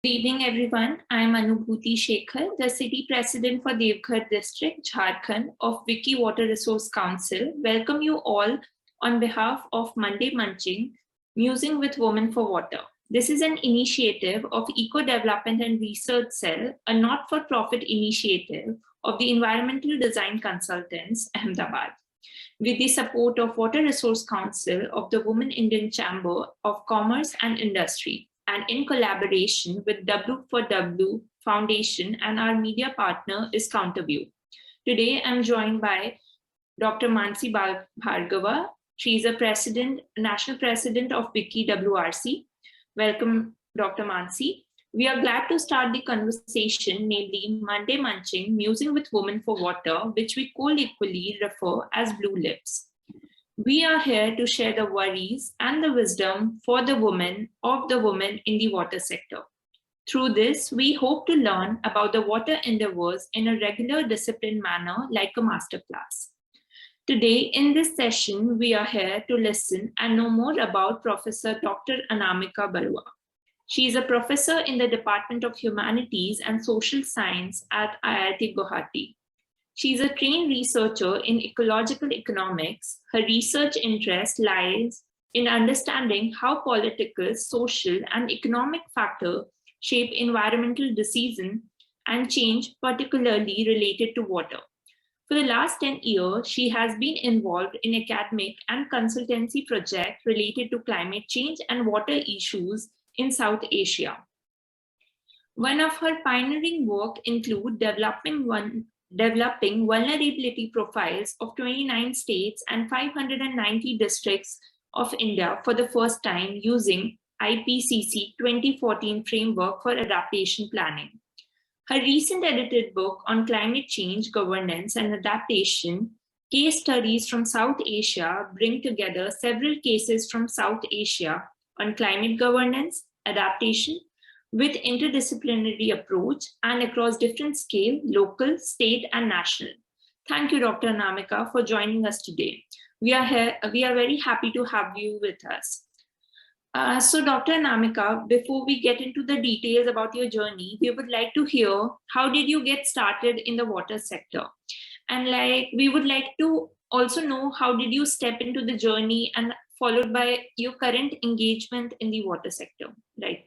Evening, everyone. I am Anubhuti Shekhar, the City President for Devghar District, Jharkhand of Wiki Water Resource Council. Welcome you all on behalf of Monday Munching, Musing with Women for Water. This is an initiative of Eco Development and Research Cell, a not-for-profit initiative of the Environmental Design Consultants, Ahmedabad, with the support of Water Resource Council of the Women Indian Chamber of Commerce and Industry, and in collaboration with W4W Foundation and our media partner is Counterview. Today, I'm joined by Dr. Mansi Bhargava. She's a national president of Wiki WRC. Welcome, Dr. Mansi. We are glad to start the conversation, namely Monday Munching, Musing with Women for Water, which we co-equally refer as Blue Lips. We are here to share the worries and the wisdom for the women in the water sector. Through this, we hope to learn about the water endeavors in a regular disciplined manner like a masterclass. Today, in this session, we are here to listen and know more about Professor Dr. Anamika Barua. She is a professor in the Department of Humanities and Social Science at IIT Guwahati. She is a trained researcher in ecological economics. Her research interest lies in understanding how political, social, and economic factors shape environmental decisions and change, particularly related to water. For the last 10 years, she has been involved in academic and consultancy projects related to climate change and water issues in South Asia. One of her pioneering work includes developing vulnerability profiles of 29 states and 590 districts of India for the first time using IPCC 2014 framework for adaptation planning. Her recent edited book on climate change, governance, and adaptation, Case Studies from South Asia, bring together several cases from South Asia on climate governance, adaptation, with interdisciplinary approach and across different scale, local, state, and national. Thank you, Dr. Anamika, for joining us today. We are very happy to have you with us. So Dr. Anamika, before we get into the details about your journey, we would like to hear how did you get started in the water sector? And we would like to also know how did you step into the journey and followed by your current engagement in the water sector, right?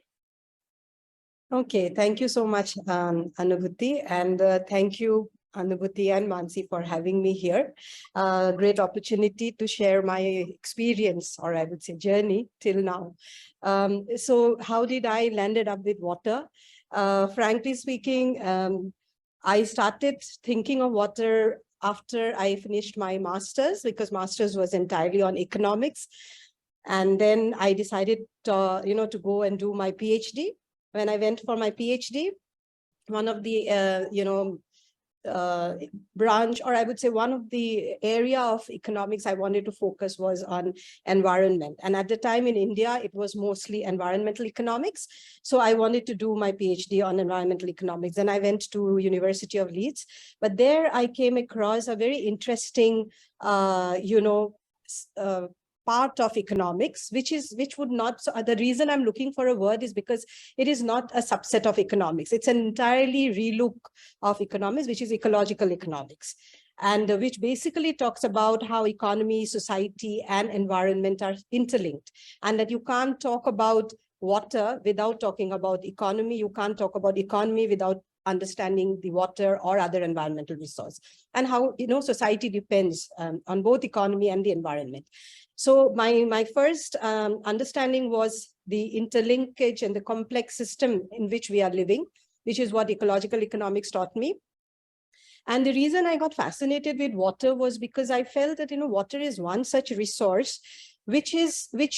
Okay, thank you so much, Anubhuti, and thank you, Anubhuti and Mansi, for having me here. Great opportunity to share my experience, or I would say journey till now. So how did I landed up with water? Frankly speaking, I started thinking of water after I finished my master's, because master's was entirely on economics. And then I decided to go and do my PhD. When I went for my PhD, one of the, branch, or I would say one of the area of economics I wanted to focus was on environment. And at the time in India, it was mostly environmental economics. So I wanted to do my PhD on environmental economics. And I went to University of Leeds, but there I came across a very interesting, part of economics, which would not, so the reason I'm looking for a word is because it is not a subset of economics. It's an entirely relook of economics, which is ecological economics, and which basically talks about how economy, society, and environment are interlinked, and that you can't talk about water without talking about economy. You can't talk about economy without understanding the water or other environmental resource, and how society depends on both economy and the environment. So my first understanding was the interlinkage and the complex system in which we are living, which is what ecological economics taught me. And the reason I got fascinated with water was because I felt that water is one such resource which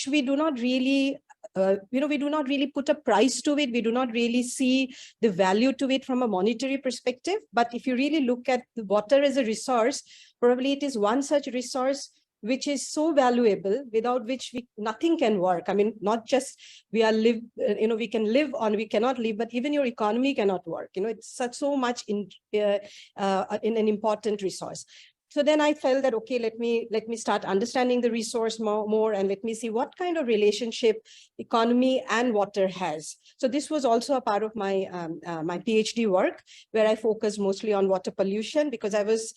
we do not really we do not really put a price to it. We do not really see the value to it from a monetary perspective. But if you really look at the water as a resource, probably it is one such resource which is so valuable, without which nothing can work. I mean, not just we can live on, we cannot live, but even your economy cannot work. It's so much in an important resource. So then I felt that, okay, let me start understanding the resource more, and let me see what kind of relationship economy and water has. So this was also a part of my my PhD work, where I focused mostly on water pollution, because I was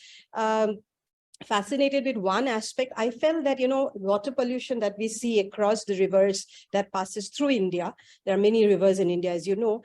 fascinated with one aspect. I felt that, water pollution that we see across the rivers that passes through India, there are many rivers in India, as you know,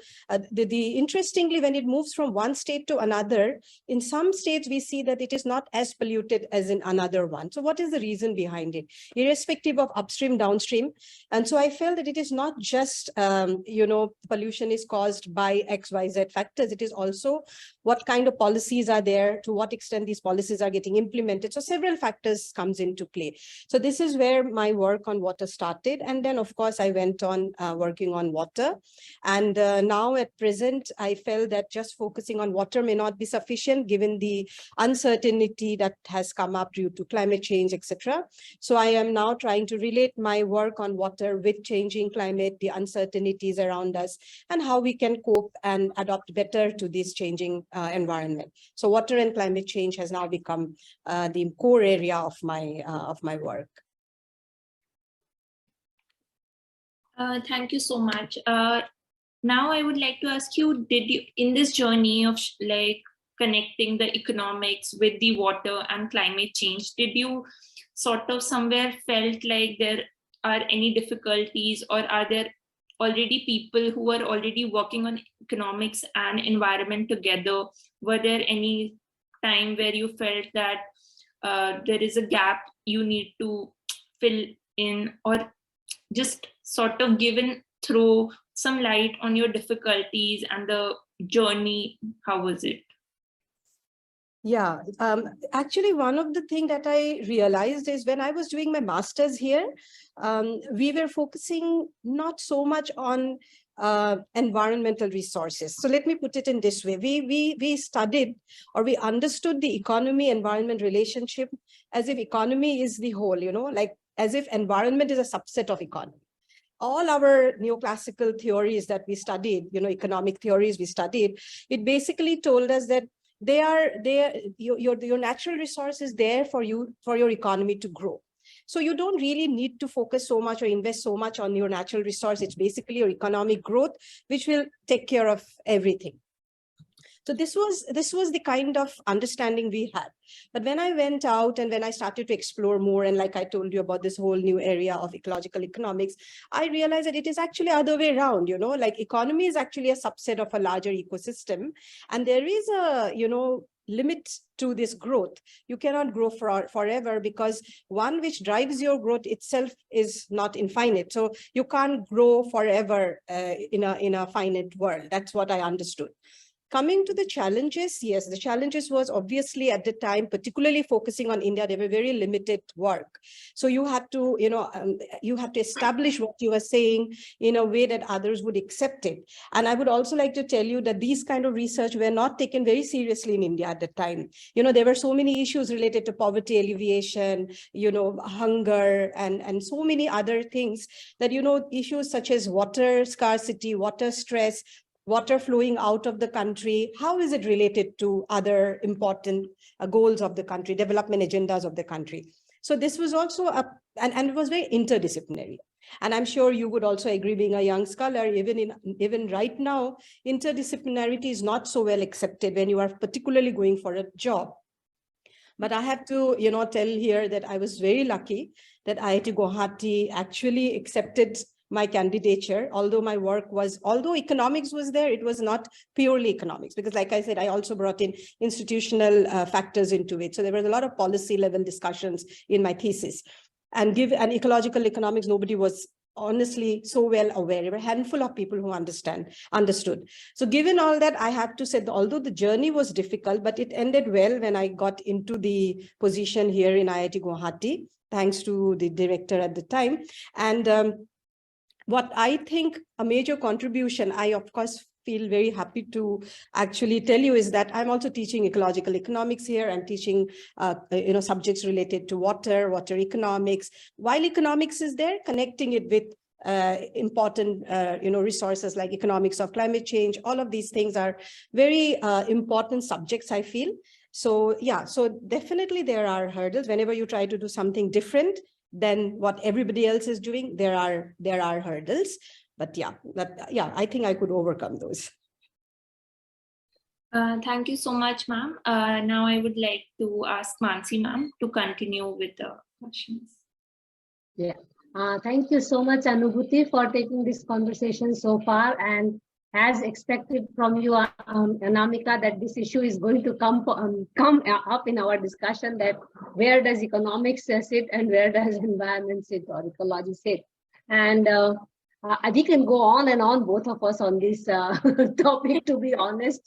interestingly, when it moves from one state to another, in some states we see that it is not as polluted as in another one. So what is the reason behind it, irrespective of upstream, downstream? And so I felt that it is not just, pollution is caused by XYZ factors. It is also what kind of policies are there, to what extent these policies are getting implemented. So several factors comes into play. So this is where my work on water started. And then, of course, I went on working on water. And now at present, I felt that just focusing on water may not be sufficient, given the uncertainty that has come up due to climate change, etc. So I am now trying to relate my work on water with changing climate, the uncertainties around us, and how we can cope and adapt better to this changing environment. So water and climate change has now become the core area of my work. Thank you so much. Now I would like to ask you, did you, in this journey of like connecting the economics with the water and climate change, did you sort of somewhere felt like there are any difficulties, or are there already people who are already working on economics and environment together? Were there any time where you felt that there is a gap you need to fill in, or just sort of throw some light on your difficulties and the journey? How was it? Yeah, actually, one of the things that I realized is when I was doing my master's here, we were focusing not so much on environmental resources. So let me put it in this way. We studied, or we understood, the economy environment relationship as if economy is the whole, like as if environment is a subset of economy. All our neoclassical theories that we studied, economic theories we studied, it basically told us that your natural resource is there for your economy to grow. So you don't really need to focus so much or invest so much on your natural resource. It's basically your economic growth, which will take care of everything. So this was the kind of understanding we had. But when I went out and when I started to explore more, and like I told you about this whole new area of ecological economics, I realized that it is actually other way around, like economy is actually a subset of a larger ecosystem. And there is a, limit to this growth. You cannot grow forever, because one which drives your growth itself is not infinite. So you can't grow forever in a finite world. That's what I understood. Coming to the challenges, yes, the challenges was obviously at the time, particularly focusing on India, they were very limited work. So you have to, you have to establish what you are saying in a way that others would accept it. And I would also like to tell you that these kind of research were not taken very seriously in India at the time. There were so many issues related to poverty alleviation, hunger, and so many other things that, issues such as water scarcity, water stress, water flowing out of the country, how is it related to other important goals of the country, development agendas of the country? So this was also and it was very interdisciplinary. And I'm sure you would also agree, being a young scholar, even right now, interdisciplinarity is not so well accepted when you are particularly going for a job. But I have to, tell here that I was very lucky that IIT Guwahati actually accepted my candidature, although economics was there, it was not purely economics, because like I said, I also brought in institutional factors into it. So there was a lot of policy level discussions in my thesis. And ecological economics, nobody was honestly so well aware. There were a handful of people who understood. So given all that, I have to say that although the journey was difficult, but it ended well when I got into the position here in IIT Guwahati, thanks to the director at the time. And what I think a major contribution, I of course feel very happy to actually tell you, is that I'm also teaching ecological economics here. I'm teaching subjects related to water economics. While economics is there, connecting it with important resources like economics of climate change, all of these things are very important subjects, I feel. So yeah, so definitely there are hurdles. Whenever you try to do something different than what everybody else is doing, there are hurdles. But yeah, I think I could overcome those. Thank you so much, ma'am. Now I would like to ask Mansi ma'am to continue with the questions. Yeah. Thank you so much, Anubhuti, for taking this conversation so far. And as expected from you, Anamika, that this issue is going to come up in our discussion, that where does economics sit and where does environment sit or ecology sit? And we can go on and on, both of us, on this topic, to be honest.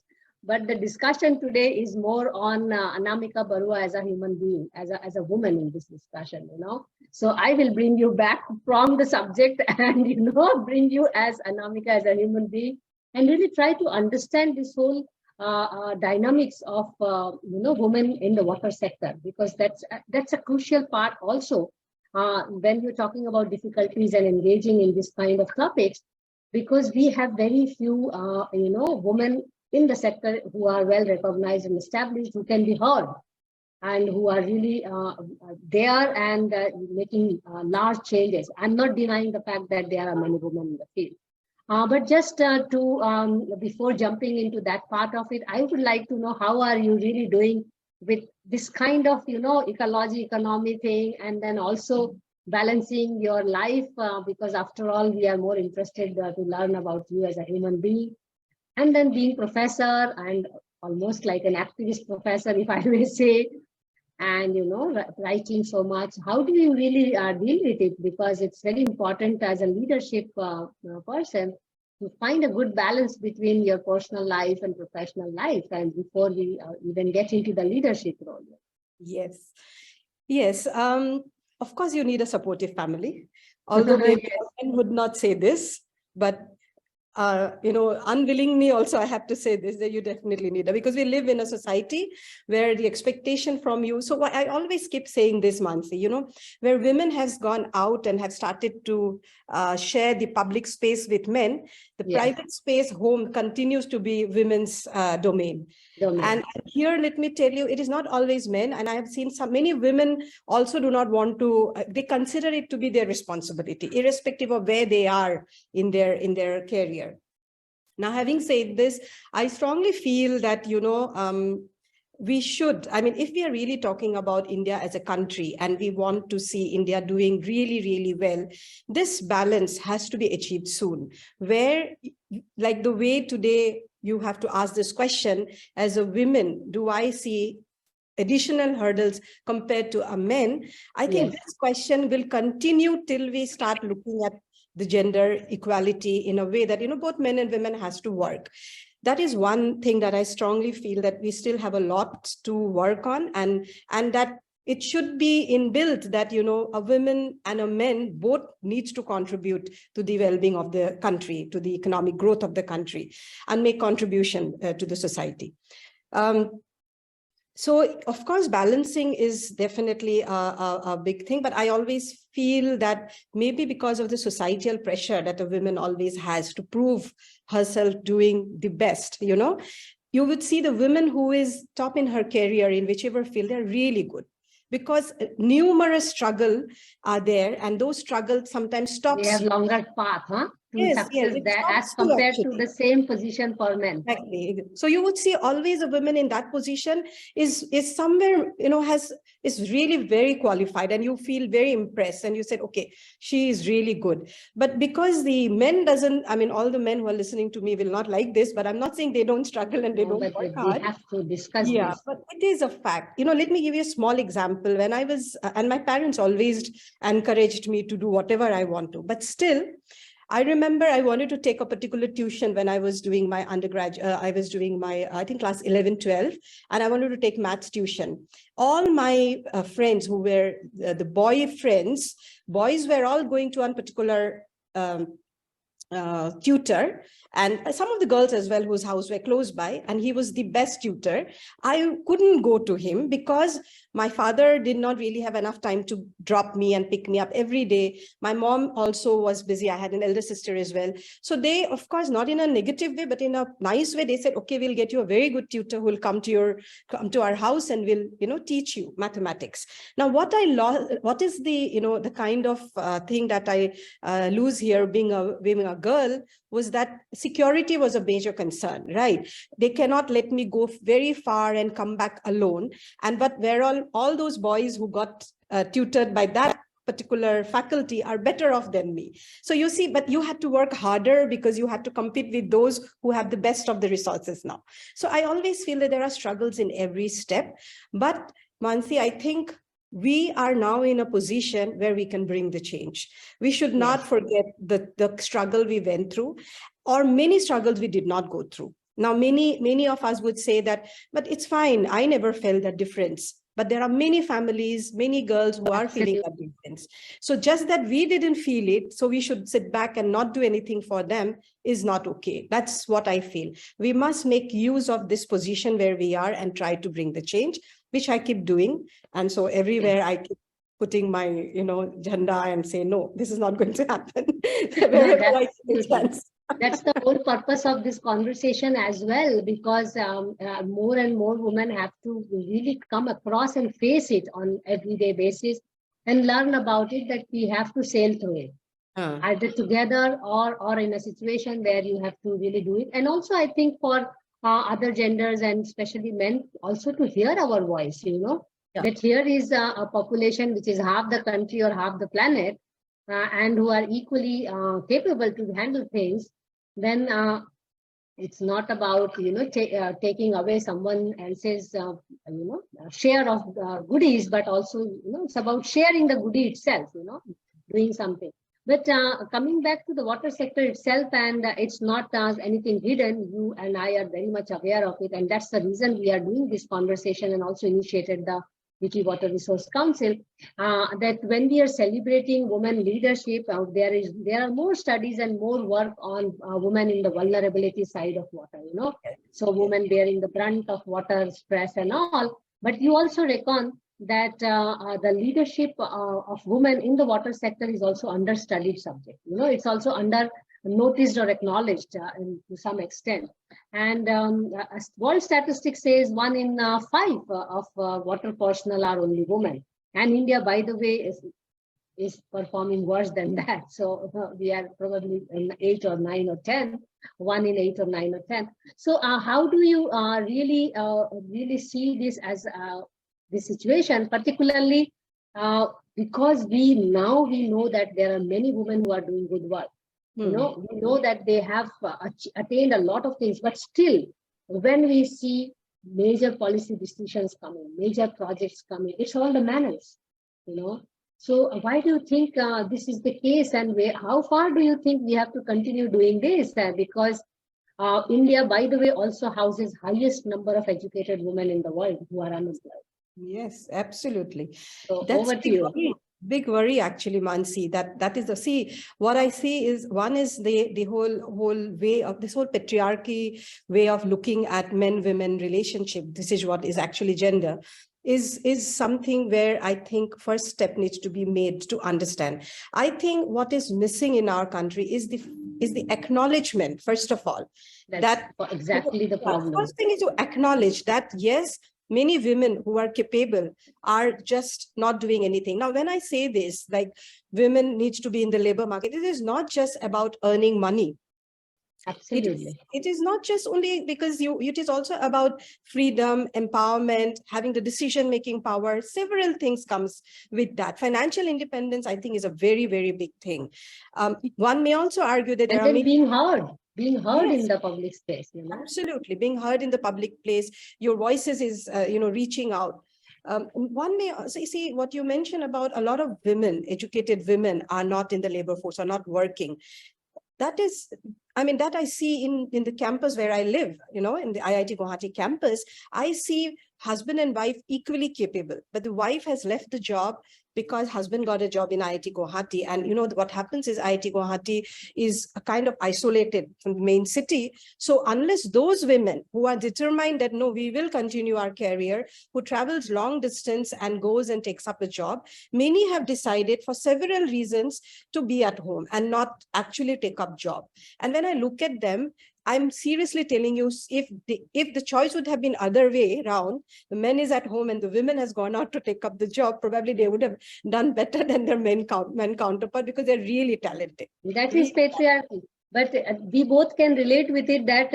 But the discussion today is more on Anamika Barua as a human being, as a woman in this discussion, you know. So I will bring you back from the subject and, you know, bring you as Anamika as a human being and really try to understand this whole dynamics of, you know, women in the water sector, because that's a crucial part also when you're talking about difficulties and engaging in this kind of topics, because we have very few, you know, women in the sector who are well recognized and established, who can be heard, and who are really there and making large changes. I'm not denying the fact that there are many women in the field. But just before jumping into that part of it, I would like to know, how are you really doing with this kind of, you know, ecology, economy thing, and then also balancing your life, because after all, we are more interested to learn about you as a human being. And then being professor and almost like an activist professor, if I may say, and, you know, writing so much. How do you really deal with it? Because it's very important as a leadership person to find a good balance between your personal life and professional life, and before we even get into the leadership role. Yes. Yes. Of course, you need a supportive family. Although maybe I would not say this, but you know, unwillingly also I have to say this, that you definitely need it, because we live in a society where the expectation from you. So I always keep saying this, Mansi, you know, where women has gone out and have started to share the public space with men, the private space, home, continues to be women's domain. And here, let me tell you, it is not always men. And I have seen many women also do not want to, they consider it to be their responsibility, irrespective of where they are in their career. Now, having said this, I strongly feel that, you know, we should, I mean, if we are really talking about India as a country and we want to see India doing really, really well, this balance has to be achieved soon, where, like the way today you have to ask this question, as a woman, do I see additional hurdles compared to a men? I think this question will continue till we start looking at the gender equality in a way that, you know, both men and women has to work. That is one thing that I strongly feel that we still have a lot to work on, and that it should be inbuilt that, you know, a woman and a man both needs to contribute to the well-being of the country, to the economic growth of the country, and make contribution to the society. So, of course, balancing is definitely a big thing, but I always feel that maybe because of the societal pressure that a woman always has to prove herself doing the best, you know, you would see the women who is top in her career in whichever field, they're really good, because numerous struggles are there, and those struggles sometimes stop. They have longer path, huh? Yes, yes, as compared to the same position for men. Exactly. So you would see always a woman in that position is somewhere, you know, is really very qualified, and you feel very impressed, and you said, okay, she is really good. But because the men doesn't, I mean, all the men who are listening to me will not like this, but I'm not saying they don't struggle and they don't work hard. We have to discuss this. But it is a fact. You know, let me give you a small example. When I was, and my parents always encouraged me to do whatever I want to, but still, I remember I wanted to take a particular tuition when I was doing my undergraduate. I was doing my, I think, class 11, 12, and I wanted to take maths tuition. All my friends who were the boy friends, boys were all going to one particular tutor, And some of the girls as well whose house were close by, and he was the best tutor. I couldn't go to him because my father did not really have enough time to drop me and pick me up every day. My mom also was busy. I had an elder sister as well. So they, of course, not in a negative way, but in a nice way, they said, okay, we'll get you a very good tutor who will come to our house and will, teach you mathematics. Now, what is the, the kind of thing that I lose here being a girl was that security was a major concern, right? They cannot let me go very far and come back alone. But where all those boys who got tutored by that particular faculty are better off than me. So you see, but you had to work harder because you had to compete with those who have the best of the resources now. So I always feel that there are struggles in every step. But Mansi, I think we are now in a position where we can bring the change. We should not forget the struggle we went through, or many struggles we did not go through. Now, many of us would say that, but it's fine. I never felt that difference. But there are many families, many girls who are feeling that difference. So just that we didn't feel it, so we should sit back and not do anything for them is not okay. That's what I feel. We must make use of this position where we are and try to bring the change, which I keep doing. And so everywhere I keep putting my, jhanda and say, no, this is not going to happen. Wherever I get a chance. That's the whole purpose of this conversation as well, because more and more women have to really come across and face it on everyday basis and learn about it, that we have to sail through it, either together or in a situation where you have to really do it. And also, I think for other genders and especially men also to hear our voice, that here is a population which is half the country or half the planet, and who are equally capable to handle things. Then it's not about taking away someone else's share of goodies, but also it's about sharing the goodie itself, doing something. But coming back to the water sector itself, and it's not anything hidden. You and I are very much aware of it, and that's the reason we are doing this conversation and also initiated the Wiki Water Resource Council, that when we are celebrating women leadership, there are more studies and more work on women in the vulnerability side of water, so women bearing the brunt of water stress and all. But you also reckon that the leadership of women in the water sector is also understudied subject. It's also under noticed or acknowledged to some extent. And world statistics says 1 in 5 of water personnel are only women. And India, by the way, is performing worse than that. So we are probably in 8 or 9 or 10, 1 in 8 or 9 or 10. So how do you really see this as this situation, particularly because we know that there are many women who are doing good work. We know that they have attained a lot of things, but still, when we see major policy decisions coming, major projects coming, it's all the manners, So why do you think this is the case, and how far do you think we have to continue doing this? Because India, by the way, also houses highest number of educated women in the world who are unemployed. Yes, absolutely. So That's over to you. Big worry, actually, Mansi. That is what I see is, one is the whole way of this whole patriarchy way of looking at men-women relationship. This is what is actually gender. Is something where I think first step needs to be made to understand. I think what is missing in our country is the acknowledgement, first of all. That's exactly the problem. First thing is to acknowledge that, yes, many women who are capable are just not doing anything. Now, when I say this, like women needs to be in the labor market, it is not just about earning money. Absolutely. It is not just only because it is also about freedom, empowerment, having the decision-making power. Several things comes with that. Financial independence, I think, is a very, very big thing. One may also argue that there are being heard in the public space. Absolutely, being heard in the public place. Your voices is, reaching out. One may see what you mentioned about a lot of women, educated women, are not in the labor force, are not working. That I see in the campus where I live, in the IIT Guwahati campus. I see husband and wife equally capable, but the wife has left the job because husband got a job in IIT Guwahati. And you know what happens is IIT Guwahati is a kind of isolated from the main city. So unless those women who are determined that no, we will continue our career, who travels long distance and goes and takes up a job, many have decided for several reasons to be at home and not actually take up job. And when I look at them, I'm seriously telling you, if the choice would have been other way around, the men is at home and the women has gone out to take up the job, probably they would have done better than their men counterpart, because they're really talented. That is patriarchy. But we both can relate with it that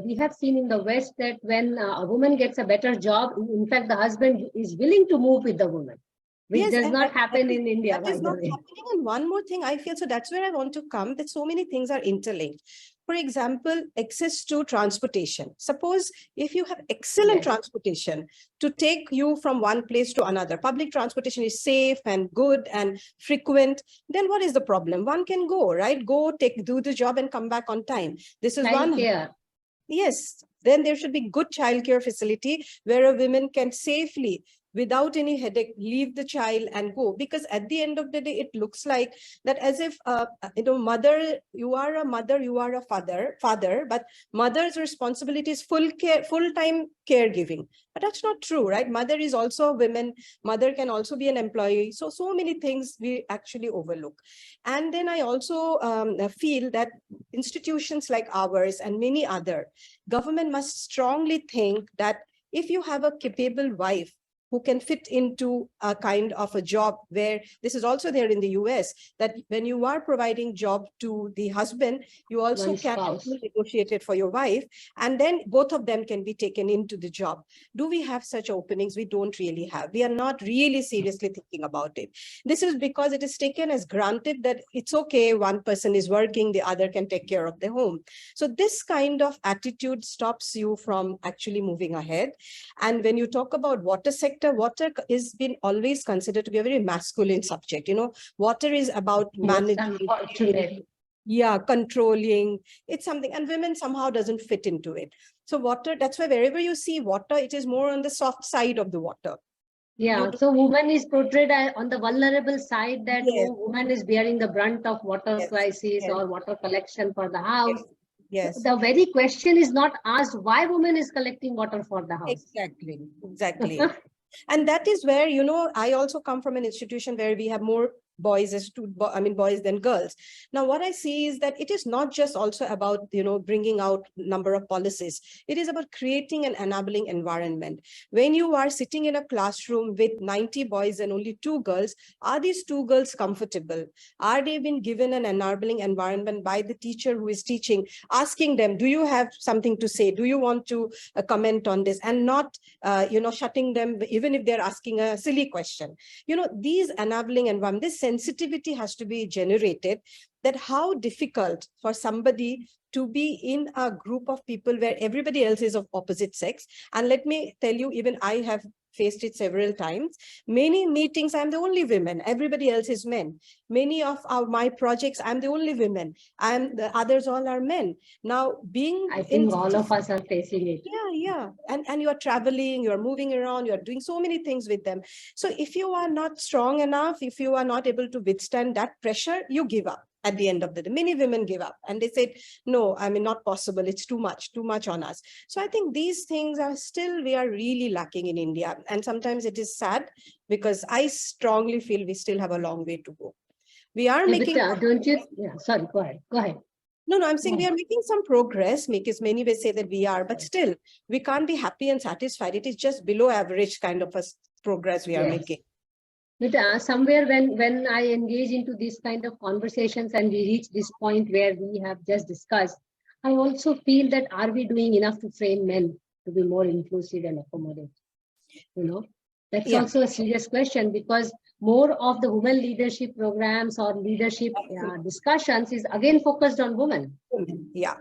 we have seen in the West that when a woman gets a better job, in fact, the husband is willing to move with the woman, which does not happen in India. That is not happening. And one more thing I feel, so that's where I want to come, that so many things are interlinked. For example, access to transportation. Suppose if you have excellent transportation to take you from one place to another, public transportation is safe and good and frequent, then what is the problem? One can go, right? Go, do the job and come back on time. This is one. Yes, then there should be good childcare facility where a woman can safely, without any headache, leave the child and go. Because at the end of the day, it looks like that as if, mother, you are a mother, you are a father, but mother's responsibility is full-time caregiving. But that's not true, right? Mother is also a woman. Mother can also be an employee. So many things we actually overlook. And then I also feel that institutions like ours and many other, government must strongly think that if you have a capable wife who can fit into a kind of a job, where this is also there in the US, that when you are providing job to the husband, you also can negotiate it for your wife, and then both of them can be taken into the job. Do we have such openings? We don't really have. We are not really seriously thinking about it. This is because it is taken as granted that it's okay, one person is working, the other can take care of the home. So this kind of attitude stops you from actually moving ahead. And when you talk about water sector, water is been always considered to be a very masculine subject. Water is about managing, controlling. It's something, and women somehow doesn't fit into it. So water, that's why wherever you see water, it is more on the soft side of the water. Yeah, so woman is portrayed on the vulnerable side, that woman is bearing the brunt of water crisis or water collection for the house. Yes. The very question is not asked why woman is collecting water for the house. Exactly. And that is where, I also come from an institution where we have more boys than girls. Now, what I see is that it is not just also about, bringing out number of policies. It is about creating an enabling environment. When you are sitting in a classroom with 90 boys and only 2 girls, are these 2 girls comfortable? Are they being given an enabling environment by the teacher who is teaching, asking them, do you have something to say? Do you want to comment on this? And not, shutting them, even if they're asking a silly question. These enabling environment, this sensitivity has to be generated, that how difficult for somebody to be in a group of people where everybody else is of opposite sex. And let me tell you, even I have faced it several times. Many meetings, I'm the only woman, everybody else is men. Many of my projects, I'm the only woman, the others all are men. Now, I think all of us are facing it. Yeah. And you are traveling, you are moving around, you are doing so many things with them. So if you are not strong enough, if you are not able to withstand that pressure, you give up. At the end of the day, many women give up and they said, no, not possible. It's too much on us. So I think these things are still, we are really lacking in India. And sometimes it is sad, because I strongly feel we still have a long way to go. We are making... don't you? Yeah, sorry, go ahead. No, I'm saying we are making some progress. Many may say that we are, but still, we can't be happy and satisfied. It is just below average kind of a progress we are making. But somewhere when I engage into these kind of conversations and we reach this point where we have just discussed, I also feel that are we doing enough to train men to be more inclusive and accommodative? That's also a serious question, because more of the women leadership programs or leadership discussions is again focused on women. Yeah.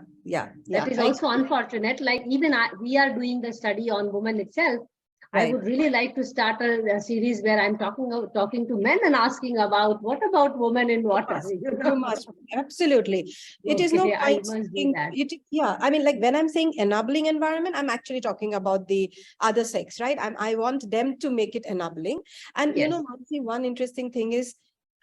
That is also unfortunate. Like even we are doing the study on women itself. I Right. would really like to start a series where I'm talking to men and asking about what about women in water? You must, absolutely. It is no Okay, I point must do saying that. yeah, I mean, like when I'm saying enabling environment, I'm actually talking about the other sex, right? I want them to make it enabling. And you Yes. know, Mansi, one interesting thing is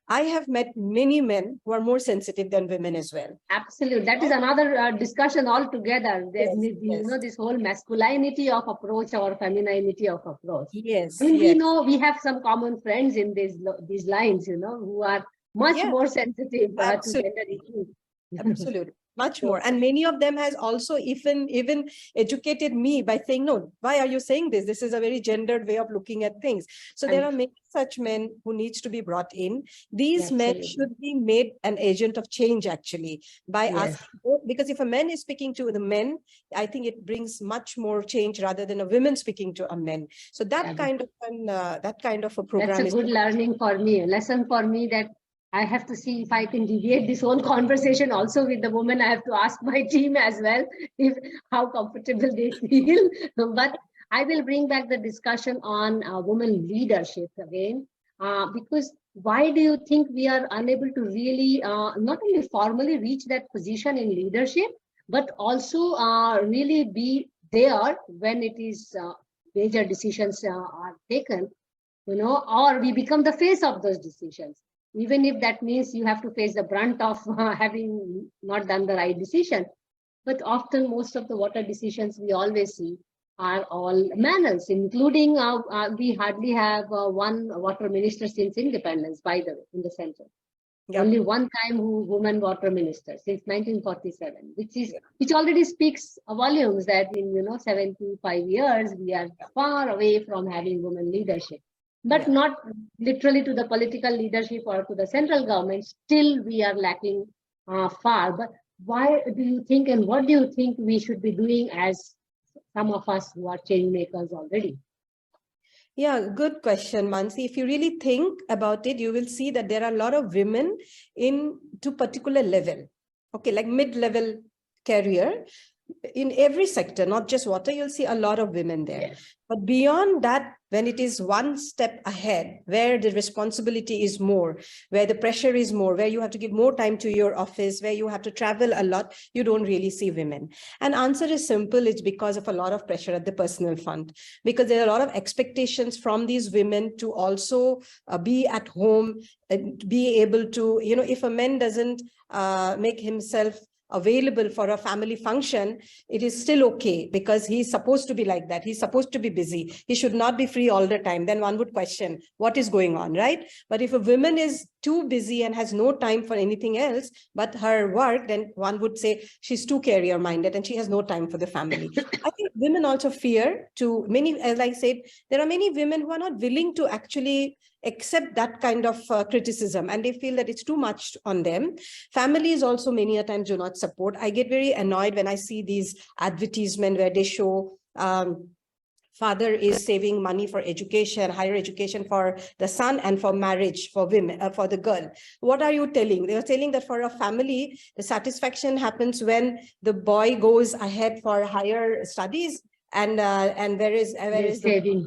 I have met many men who are more sensitive than women as well. Absolutely. That is another discussion altogether. Yes, You know, this whole masculinity of approach or femininity of approach. yes, I mean, we yes, know we have some common friends in these lines, you know, who are much yes, more sensitive to absolutely. gender issues. Absolutely. Much So, more. And many of them has also even educated me by saying, no, why are you saying this? This is a very gendered way of looking at things. So there I'm are many such men who needs to be brought in. These men absolutely. should be made an agent of change actually by Yes. asking, because if a man is speaking to the men, I think it brings much more change rather than a woman speaking to a man. So that kind of a That's program a is good learning for me, a lesson for me that I have to see if I can deviate this whole conversation also with the woman. I have to ask my team as well if how comfortable they feel. But I will bring back the discussion on women leadership again, because why do you think we are unable to really not only formally reach that position in leadership, but also really be there when it is major decisions are taken, you know, or we become the face of those decisions, even if that means you have to face the brunt of having not done the right decision. But often, most of the water decisions we always see are all manuals, including we hardly have one water minister since independence, by the way, in the center. yeah, Only one time woman water minister since 1947, which already speaks volumes that in 75 years we are far away from having women leadership, but yeah. not literally to the political leadership or to the central government. Still, we are lacking far. But why do you think, and what do you think we should be doing as some of us who are change makers already? Yeah, good question, Mansi. If you really think about it, you will see that there are a lot of women in to particular level. Okay, like mid-level career in every sector, not just water, you'll see a lot of women there. Yes. But beyond that, when it is one step ahead, where the responsibility is more, where the pressure is more, where you have to give more time to your office, where you have to travel a lot, you don't really see women. And answer is simple. It's because of a lot of pressure at the personal front, because there are a lot of expectations from these women to also be at home and be able to, if a man doesn't make himself available for a family function, it is still okay because he's supposed to be like that. He's supposed to be busy. He should not be free all the time. Then one would question what is going on, right? But if a woman is too busy and has no time for anything else but her work, then one would say she's too career minded and she has no time for the family. I think women also fear to many, as I said, there are many women who are not willing to actually accept that kind of criticism, and they feel that it's too much on them. Families also many a times do not support. I get very annoyed when I see these advertisements where they show father is saving money for education, higher education for the son and for marriage for women, for the girl. What are you telling? They are telling that for a family, the satisfaction happens when the boy goes ahead for higher studies, and where is Saving.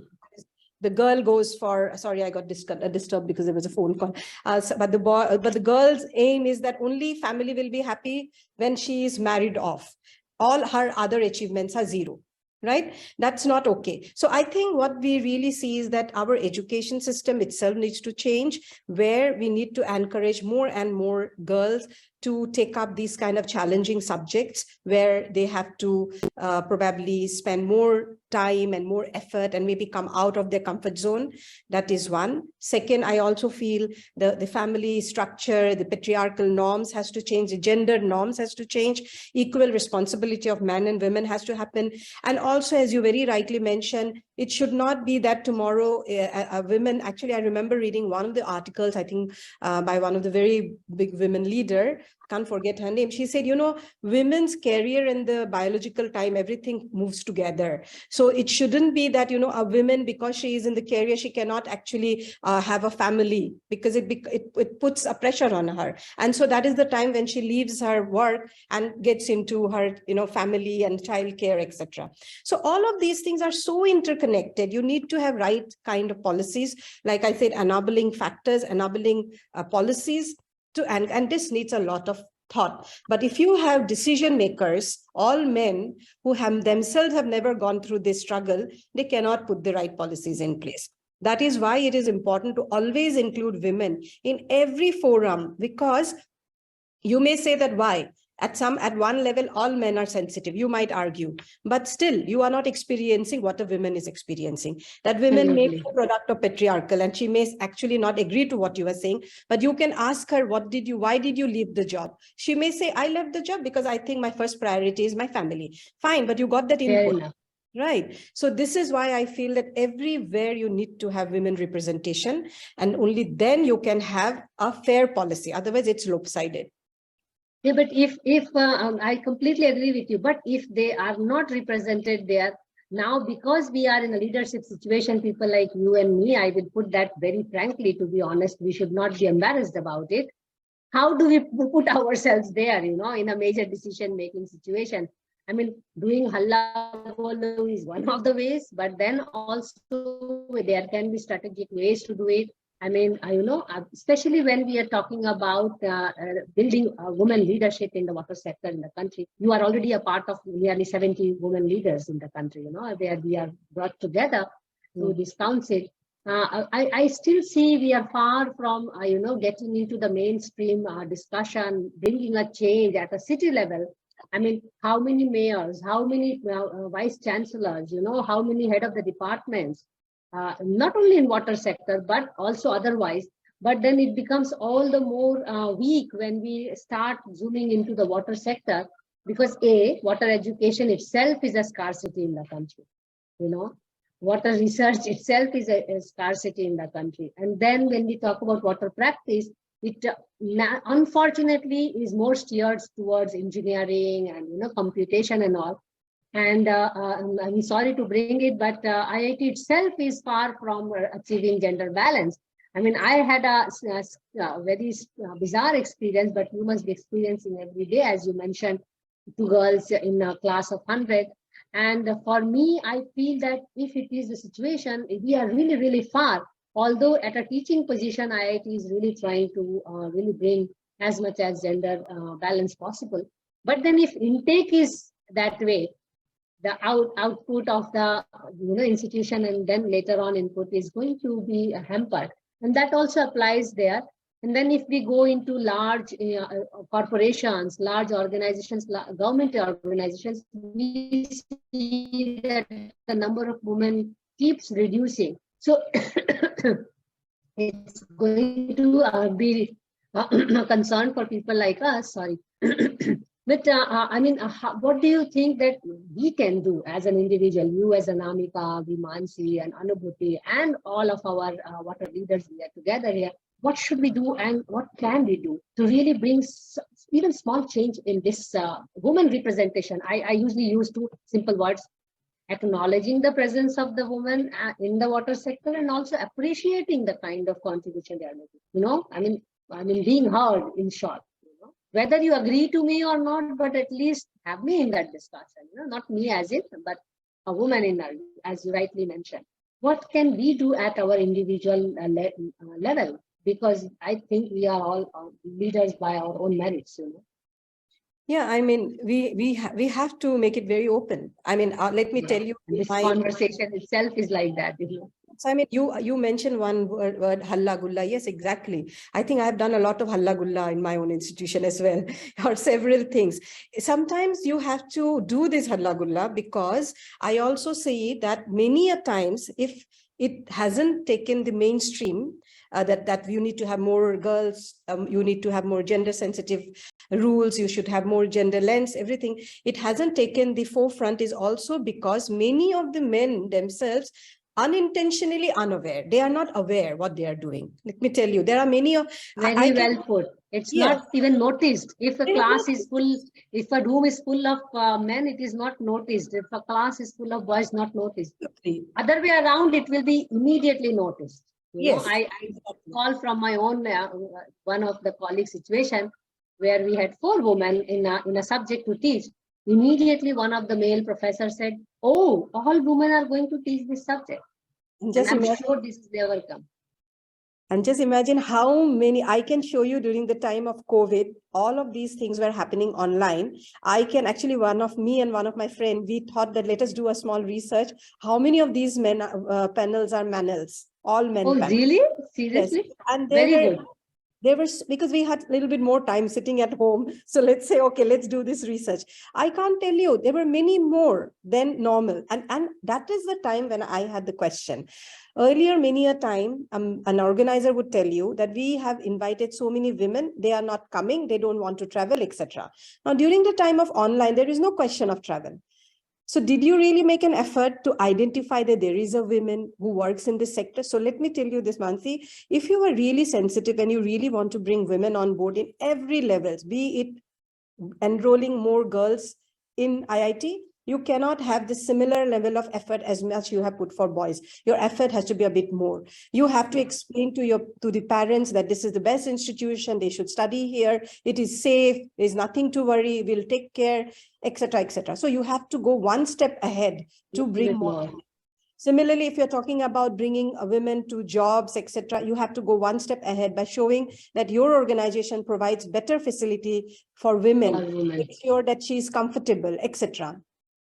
the girl goes for, sorry, I got disturbed because there was a phone call. But the girl's aim is that only family will be happy when she is married off. All her other achievements are zero, right? That's not okay. So I think what we really see is that our education system itself needs to change, where we need to encourage more and more girls to take up these kind of challenging subjects where they have to probably spend more time and more effort and maybe come out of their comfort zone. That is one. Second, I also feel the family structure, the patriarchal norms has to change, the gender norms has to change, equal responsibility of men and women has to happen. And also, as you very rightly mentioned, it should not be that tomorrow a women, actually, I remember reading one of the articles, I think by one of the very big women leader, can't forget her name. She said, you know, women's career and the biological time, everything moves together. So it shouldn't be that, you know, a woman, because she is in the career, she cannot actually have a family, because it puts a pressure on her. And so that is the time when she leaves her work and gets into her, you know, family and childcare, etc. So all of these things are so interconnected. You need to have right kind of policies, like I said, enabling factors, enabling policies to, and this needs a lot of thought. But if you have decision makers, all men who have themselves have never gone through this struggle, they cannot put the right policies in place. That is why it is important to always include women in every forum, because you may say that why? At one level, all men are sensitive, you might argue, but still you are not experiencing what a woman is experiencing. That women may be a product of patriarchal, and she may actually not agree to what you are saying, but you can ask her, why did you leave the job? She may say, I left the job because I think my first priority is my family. Fine, but you got that input. Right. So this is why I feel that everywhere you need to have women representation, and only then you can have a fair policy. Otherwise, it's lopsided. Yeah, but if I completely agree with you, but if they are not represented there now, because we are in a leadership situation, people like you and me, I will put that very frankly, to be honest, we should not be embarrassed about it. How do we put ourselves there, you know, in a major decision-making situation? I mean, doing halla bolo is one of the ways, but then also there can be strategic ways to do it. I mean, you know, especially when we are talking about building women leadership in the water sector in the country, you are already a part of nearly 70 women leaders in the country, you know, where we are brought together through this council. I still see we are far from, you know, getting into the mainstream discussion, bringing a change at a city level. I mean, how many mayors, how many vice chancellors, you know, how many head of the departments, not only in water sector, but also otherwise. But then it becomes all the more weak when we start zooming into the water sector, because water education itself is a scarcity in the country, you know. Water research itself is a scarcity in the country. And then when we talk about water practice, it unfortunately is more steered towards engineering and, you know, computation and all. And I'm sorry to bring it, but IIT itself is far from achieving gender balance. I mean, I had a very bizarre experience, but you must be experiencing every day, as you mentioned, 2 girls in a class of 100. And for me, I feel that if it is the situation, we are really, really far. Although at a teaching position, IIT is really trying to really bring as much as gender balance possible. But then if intake is that way, the output of the, you know, institution and then later on input is going to be hampered. And that also applies there. And then if we go into large corporations, large organizations, government organizations, we see that the number of women keeps reducing. So it's going to be a concern for people like us, sorry. But I mean, what do you think that we can do as an individual, you as Anamika, Vimansi and Anubhuti, and all of our water leaders we are together here? What should we do and what can we do to really bring even small change in this woman representation? I usually use 2 simple words: acknowledging the presence of the woman in the water sector, and also appreciating the kind of contribution they are making. You know, I mean being heard, in short. You know, whether you agree to me or not, but at least have me in that discussion. You know, not me as it, but a woman in her, as you rightly mentioned. What can we do at our individual level? Because I think we are all leaders by our own merits, you know. Yeah, I mean, we have to make it very open. I mean, let me tell you, this conversation itself is like that, you know. So I mean, you mentioned one word, halla gulla. Yes, exactly. I think I've done a lot of halla gulla in my own institution as well, or several things. Sometimes you have to do this halla gulla, because I also see that many a times, if it hasn't taken the mainstream, that you need to have more girls, you need to have more gender sensitive rules, you should have more gender lens, everything. It hasn't taken the forefront is also because many of the men themselves unintentionally unaware. They are not aware what they are doing. Let me tell you, there are many of Very well put. It's not even noticed. If a class is full, if a room is full of men, it is not noticed. If a class is full of boys, not noticed. Other way around, it will be immediately noticed. You know, I call from my own one of the colleague situation where we had 4 women in a subject to teach. Immediately, one of the male professors said, "Oh, all women are going to teach this subject." And I'm sure this is never come. And just imagine how many, I can show you during the time of COVID, all of these things were happening online. I can actually, me and one of my friends, we thought that let us do a small research. How many of these men panels are manels? All men. Oh, panels. Really? Seriously? Yes. And very good. There was, because we had a little bit more time sitting at home. So let's say, okay, let's do this research. I can't tell you, there were many more than normal. And that is the time when I had the question. Earlier, many a time, an organizer would tell you that we have invited so many women, they are not coming, they don't want to travel, etc. Now, during the time of online, there is no question of travel. So did you really make an effort to identify that there is a woman who works in this sector? So let me tell you this, Mansi, if you are really sensitive and you really want to bring women on board in every levels, be it enrolling more girls in IIT, you cannot have the similar level of effort as much you have put for boys. Your effort has to be a bit more. You have to explain to the parents that this is the best institution, they should study here, it is safe, there's nothing to worry, we'll take care, etc., etc. So you have to go one step ahead to bring more. Similarly, if you're talking about bringing women to jobs, etc., you have to go one step ahead by showing that your organization provides better facility for women, make sure that she's comfortable, etc.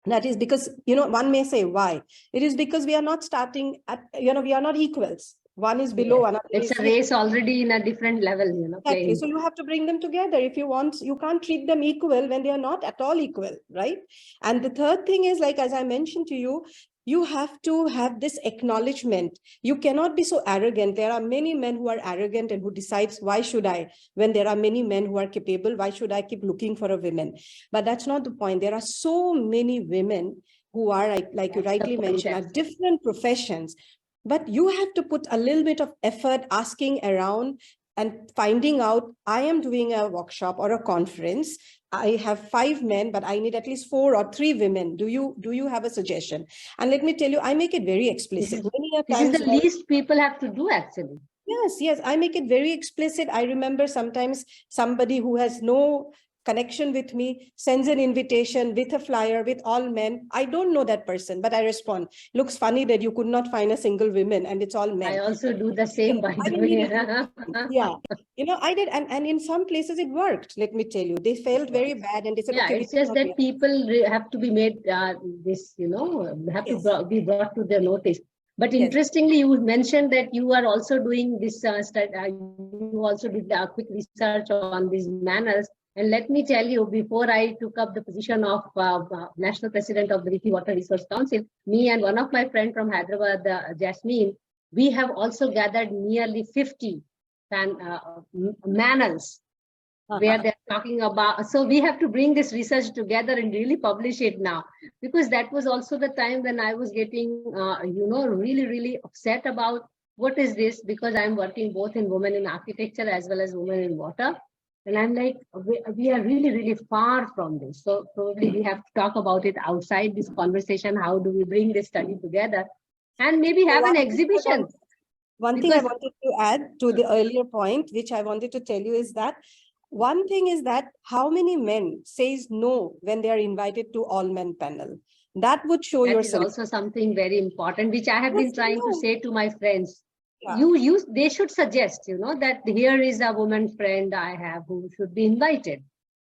That is because, one may say, why? It is because we are not starting at, we are not equals. One is below another. It's a race already in a different level, Exactly. So you have to bring them together. If you want, you can't treat them equal when they are not at all equal, right? And the third thing is, like, as I mentioned to you, you have to have this acknowledgement. You cannot be so arrogant. There are many men who are arrogant and who decides, why should I? When there are many men who are capable, why should I keep looking for a woman? But that's not the point. There are so many women who are, like you rightly mentioned, are different professions. But you have to put a little bit of effort asking around and finding out, I am doing a workshop or a conference. I have 5 men, but I need at least 4 or 3 women. Do you have a suggestion? And let me tell you, I make it very explicit. This is the least people have to do, actually. Yes, I make it very explicit. I remember sometimes somebody who has no connection with me sends an invitation with a flyer with all men. I don't know that person, but I respond, looks funny that you could not find a single woman and it's all men. I also do the same, by the way. Yeah, I did. And in some places it worked. Let me tell you, they felt very bad and they said, okay, it's just that people have to be made have to be brought to their notice. But interestingly, you mentioned that you are also doing this you also did a quick research on these manners. And let me tell you, before I took up the position of National President of the Vicky Water Resource Council, me and one of my friends from Hyderabad, Jasmine, we have also gathered nearly 50 manuals where they're talking about. So we have to bring this research together and really publish it now, because that was also the time when I was getting, really, really upset about what is this, because I'm working both in women in architecture as well as women in water. And I'm like, we are really, really far from this. So probably we have to talk about it outside this conversation. How do we bring this study together and maybe have an exhibition? One thing I wanted to add to the earlier point, which I wanted to tell you, is that one thing is that how many men says no when they are invited to all men panel? That would show that is also something very important, which I have been trying to say to my friends. Yeah. They should suggest, that here is a woman friend I have who should be invited.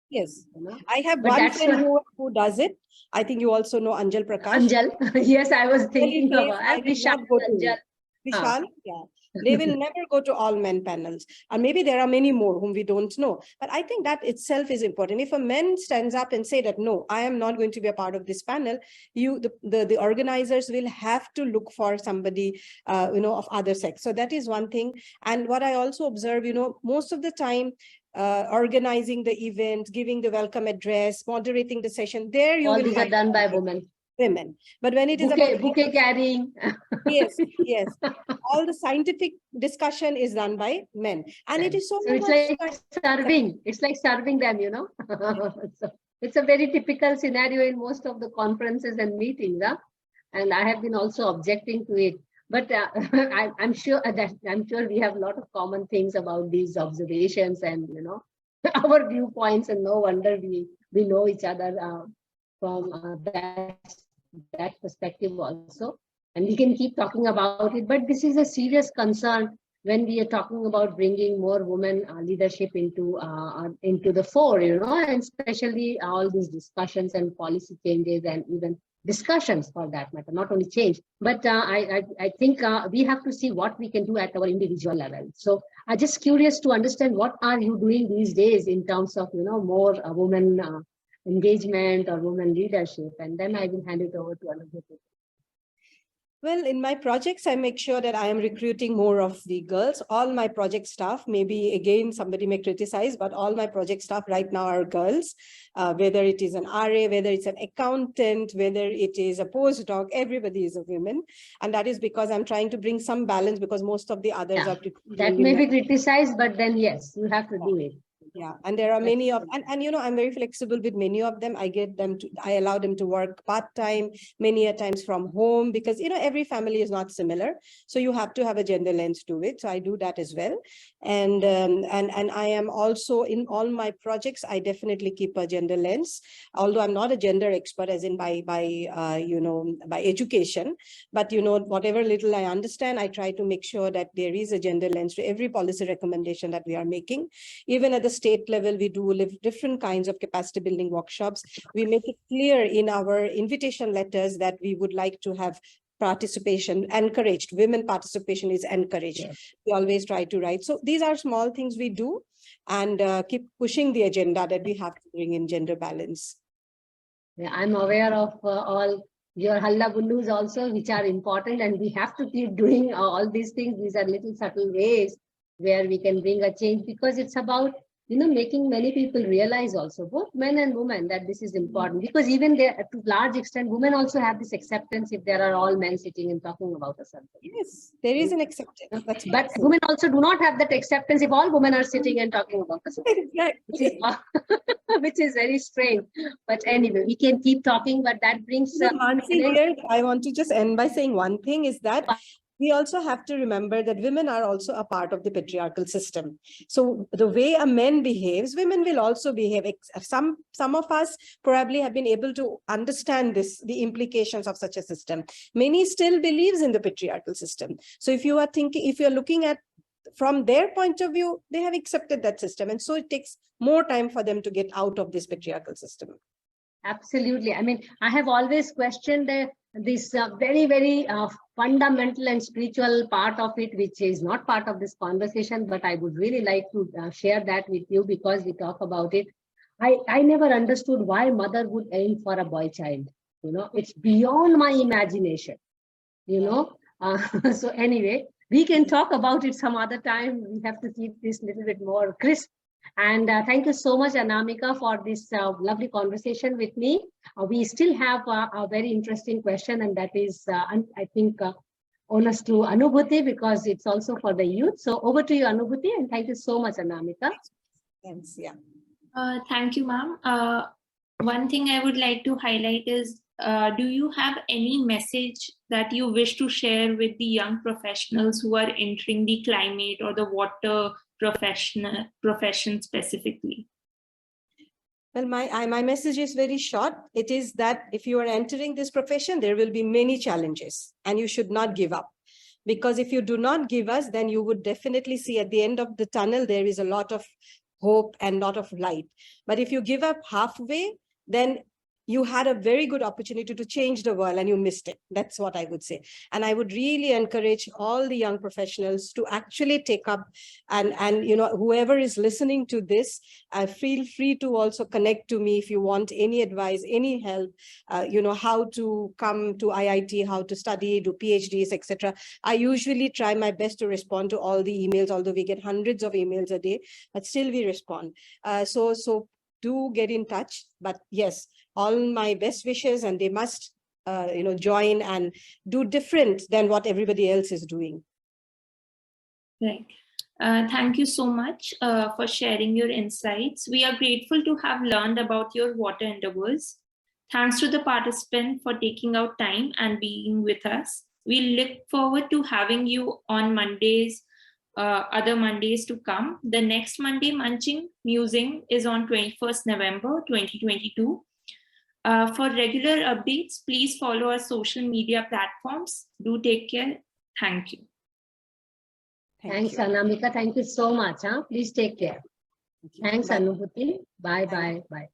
Yes, I have one friend who does it. I think you also know Anjal Prakash. Anjal, yes, I was thinking about Vishal. Vishal, yeah. They will never go to all men panels. And maybe there are many more whom we don't know. But I think that itself is important. If a man stands up and say that, no, I am not going to be a part of this panel, the organizers will have to look for somebody, of other sex. So that is one thing. And what I also observe, most of the time, organizing the event, giving the welcome address, moderating the session, there you all will these are done by women. women. But when it is about bouquet carrying, yes, yes, all the scientific discussion is done by men, and it is so it's like serving. It's like serving them, you know. So it's a very typical scenario in most of the conferences and meetings, huh? And I have been also objecting to it. But I'm sure we have a lot of common things about these observations and our viewpoints, and no wonder we know each other from that perspective also. And we can keep talking about it, but this is a serious concern when we are talking about bringing more women leadership into the fore, and especially all these discussions and policy changes and even discussions for that matter, not only change, but I think we have to see what we can do at our individual level. So I'm just curious to understand, what are you doing these days in terms of more women engagement or women leadership, and then I will hand it over to another person. Well, in my projects, I make sure that I am recruiting more of the girls. All my project staff, maybe again, somebody may criticize, but all my project staff right now are girls, whether it is an RA, whether it's an accountant, whether it is a postdoc, everybody is a woman. And that is because I'm trying to bring some balance, because most of the others are. That may be criticized, but then yes, you have to do it. Yeah, and there are many of, and I'm very flexible with many of them. I allow them to work part-time, many a times from home, because every family is not similar, so you have to have a gender lens to it. So I do that as well, and I am also in all my projects, I definitely keep a gender lens, although I'm not a gender expert as in by education, but whatever little I understand, I try to make sure that there is a gender lens to every policy recommendation that we are making. Even at the state level, we do different kinds of capacity building workshops. We make it clear in our invitation letters that we would like to have participation encouraged. Women participation is encouraged. Yes. We always try to write. So these are small things we do, and keep pushing the agenda that we have to bring in gender balance. Yeah, I'm aware of all your hullabullus also, which are important, and we have to keep doing all these things. These are little subtle ways where we can bring a change, because it's about making many people realize also, both men and women, that this is important. Because even there, to large extent, women also have this acceptance if there are all men sitting and talking about a subject. Yes, there is an acceptance. But women also do not have that acceptance if all women are sitting and talking about a subject. Exactly. Which is very strange. But anyway, we can keep talking, but that brings... here, I want to just end by saying one thing is that we also have to remember that women are also a part of the patriarchal system. So the way a man behaves, women will also behave. Some of us probably have been able to understand the implications of such a system. Many still believes in the patriarchal system. So if you're looking at from their point of view, they have accepted that system. And so it takes more time for them to get out of this patriarchal system. Absolutely. I mean, I have always questioned this very, very fundamental and spiritual part of it, which is not part of this conversation, but I would really like to share that with you, because we talk about it. I never understood why mother would aim for a boy child. It's beyond my imagination, So anyway, we can talk about it some other time. We have to keep this a little bit more crisp. And thank you so much, Anamika, for this lovely conversation with me. We still have a very interesting question, and that is, I think, honest to Anubhuti, because it's also for the youth. So over to you, Anubhuti, and thank you so much, Anamika. Thanks. Yeah. Thank you, ma'am. One thing I would like to highlight is, do you have any message that you wish to share with the young professionals who are entering the climate or the water profession specifically? Well, my message is very short. It is that if you are entering this profession, there will be many challenges, and you should not give up. Because if you do not give us, then you would definitely see at the end of the tunnel, there is a lot of hope and lot of light. But if you give up halfway, then you had a very good opportunity to change the world and you missed it. That's what I would say. And I would really encourage all the young professionals to actually take up, and whoever is listening to this, feel free to also connect to me if you want any advice, any help, how to come to IIT, how to study, do PhDs, etc. I usually try my best to respond to all the emails, although we get hundreds of emails a day, but still we respond. So do get in touch. But yes, all my best wishes, and they must join and do different than what everybody else is doing. Right. Thank you so much for sharing your insights. We are grateful to have learned about your water endeavors. Thanks to the participant for taking out time and being with us. We look forward to having you on Mondays, other Mondays to come. The next Monday Munching Musing is on 21st November 2022. For regular updates, please follow our social media platforms. Do take care. Thank you. Thanks, Anamika. Thank you so much. Please take care. Thanks, Anubhuti. Bye.